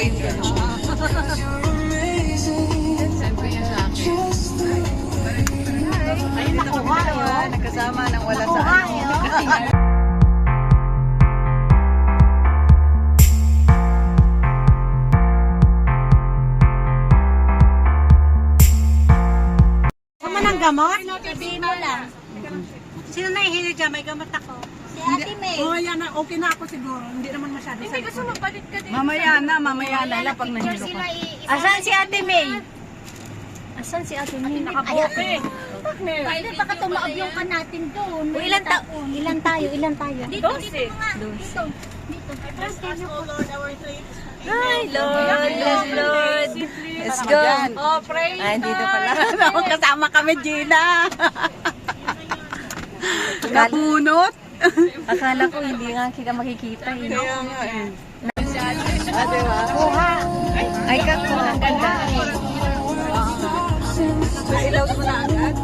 point ko. Siyempre yan sa akin. Ayun, nakuha yun. Nagkasama ng wala sa ano. Tama ng gamot? Sabihin mo lang. Sino nahihilig dyan? May gamot ako. Si Ate May. Oo, yan na. Okay na ako siguro. Hindi naman masyado. Hindi gusto magpalit ka din. Mamaya na lang pag nahilo ka. Asan si Ate May? Asan si Ate May? Nakaboke. Kailan baka tumaobyong ka natin doon? Ilan tayo? Dito, Dose. dito mga. Dito. Ay, Lord, yes, Lord. Let's go. Oh, pray. Ay, dito pala. Kasama kami, Gina. Napunot. Akala ko hindi nga kita makikita. Kaya nga eh. Ah, diba? Ay, kako. Ang ganda. Nailaw mo na agad.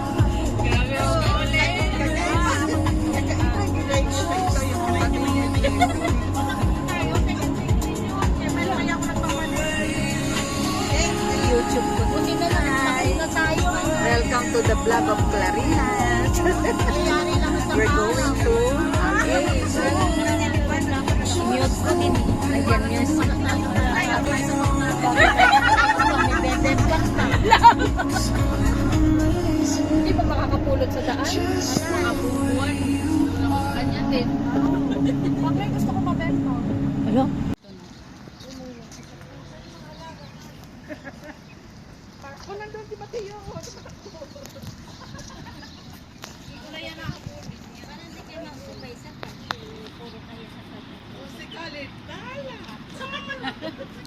YouTube ko. Buti na lang. Nakuna tayo. Welcome to the vlog of Clarina. Nangyari lang sa We're going to Mute ko din. Nagyan music. Hindi pa makakapulot sa daan. Makabubuan. Ganyan din. Bakit gusto ko mabento? Ano? Ako nandun si Mateo.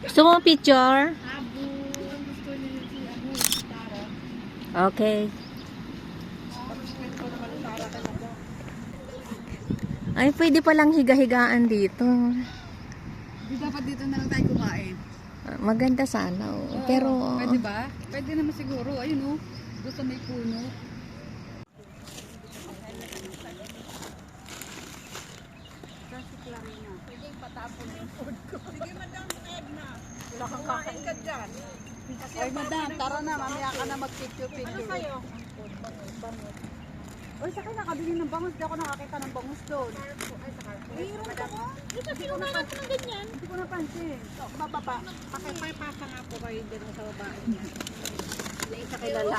Gusto mo picture? Okay. Ay, pwede palang higa-higaan dito. Di dapat dito na lang tayo kumain. Maganda sana. Oh. Pero, Pwede ba? Pwede naman siguro. Ayun oh. Doon sa may puno. Ay, madam, tara na. Mamaya ka na mag-picture-picture. Ano kayo? Oy, sa akin nakabili ng bangus. Di ako nakakita ng bangus doon. Mayroon ako. Hindi ko napansin ng ganyan. Hindi ko napansin. So, bababa. Pakipay-pasa nga po kayo din sa babae niya. Hindi isa kilala.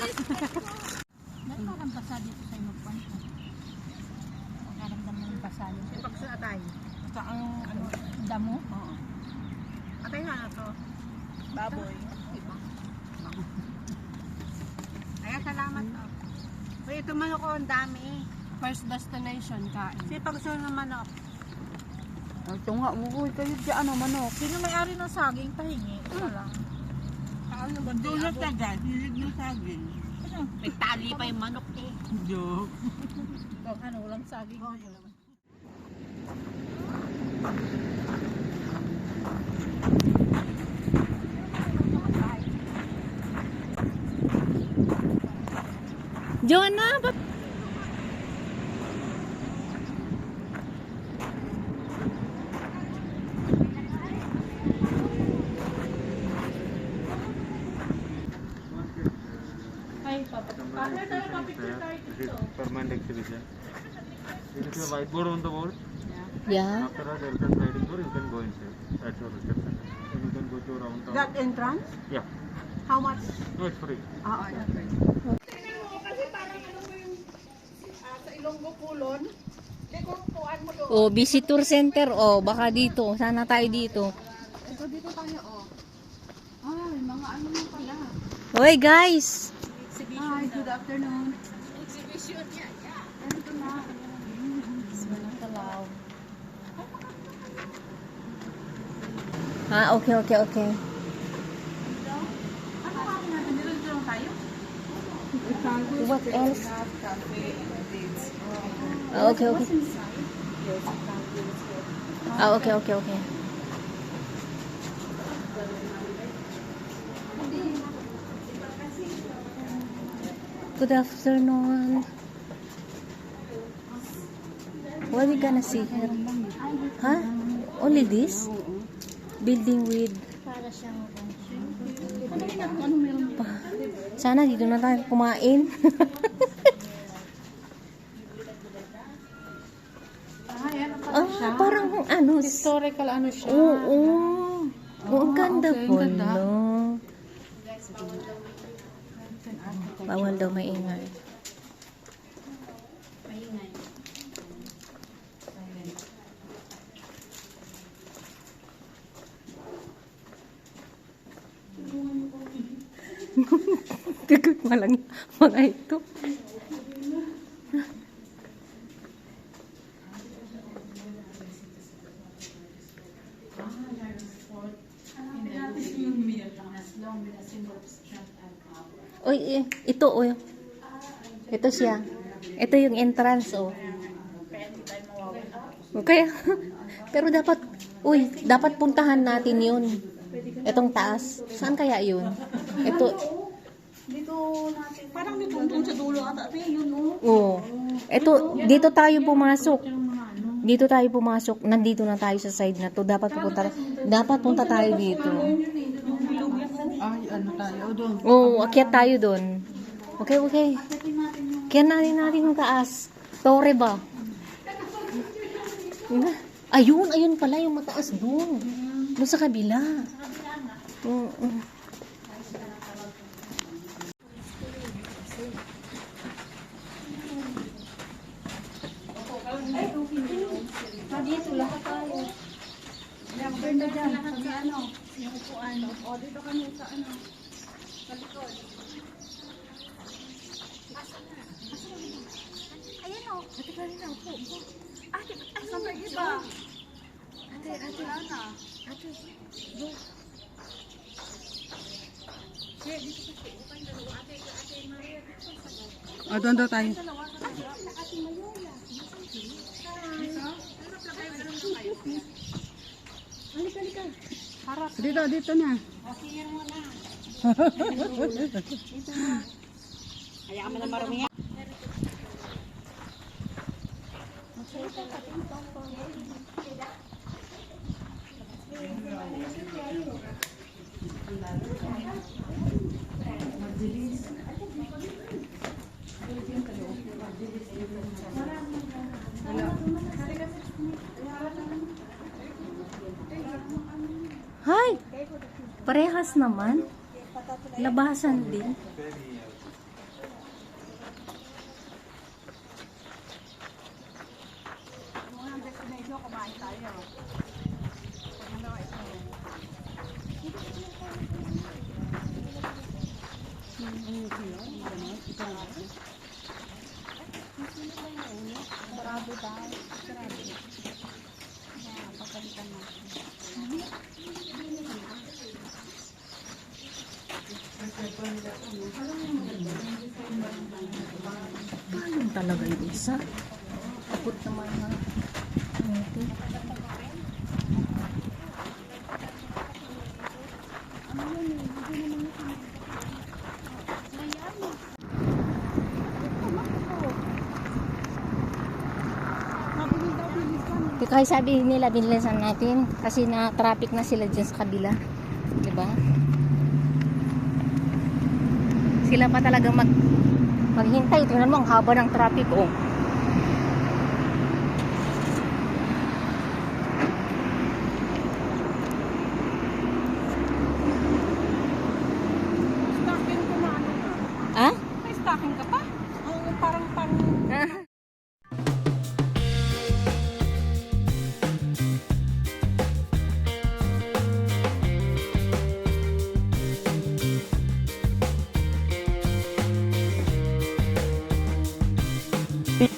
parang basa dito sa magpuan ko. Nakaramdam mo yung basa yun. Ipagsa tayo. Sa ang ano. Damo? Oo. Atay nga na to. Baboy. Ayan, salamat. Uy, ito manok ko. Ang dami. First destination, kain. Sipag sunod ng manok. Ito nga, umuwi kayo dyan, manok. Sino may-ari ng saging? Pahingi. Ito lang. Ano ba? Dulot ka dyan. Hilig ng saging. May tali pa yung manok eh. Joke. Kung ano, walang saging. Jonah! This is permanent exhibition. This is a whiteboard on the wall. Yeah. After that, there is a sliding door. You can go inside. That's your reception. And you can go to around town. That entrance? Yeah. How much? No, it's free. Oo. Oh, visitor center. Oh, baka dito. Sana tayo dito. Ito dito tayo, oh. Ay, mga ano mo pala. Hoy, guys! Hi, good afternoon. Ah, okay, okay, okay. What else? Ah, okay, okay. Ah, okay, okay, okay. Good afternoon. What are we gonna see here? Huh? Only this? Building with... Para Sana dito na tayo kumain. Parang ano. Historical ano siya. Oo. Ang ganda okay, po, ang ganda. no? Bawal daw maingay. Tigot malang mga ito. Uy, ito, uy. Ito siya. Ito yung entrance, oh. Kaya, pero dapat, uy, dapat puntahan natin yun. Itong taas. Saan kaya yun? Ito, Parang dito doon sa dulo ata. Yun, oh. oh. Ito, dito tayo pumasok. Dito tayo pumasok. Nandito na tayo sa side na to. Dapat punta tayo dito. Ay, ano tayo doon? Oo, akyat tayo doon. Okay, okay. Kaya natin yung taas. Torre ba? Ayun pala yung mataas doon. Doon sa kabila. Dito lahat tayo. Ganda dyan. Sabi ano? Yung upuan. O, dito kami sa ano. Sa likod. Ayan o. Ate Karina, upo. Ate, ay, Saan ba iba? Ate, Ana. ate. O, doon daw tayo. Dito na. Hayaan mo na marumi yan. Hi! Parehas naman. Labasan din. Ayun talaga yung isa. Takot naman ha. Kaya sabi nila binilisan natin kasi na-traffic na sila dyan sa kabila. Diba? Sila pa talaga maghintay. Tingnan mo ang haba ng traffic, oh. Stocking ko na ano. Ah? May stocking ka pa? Oo, parang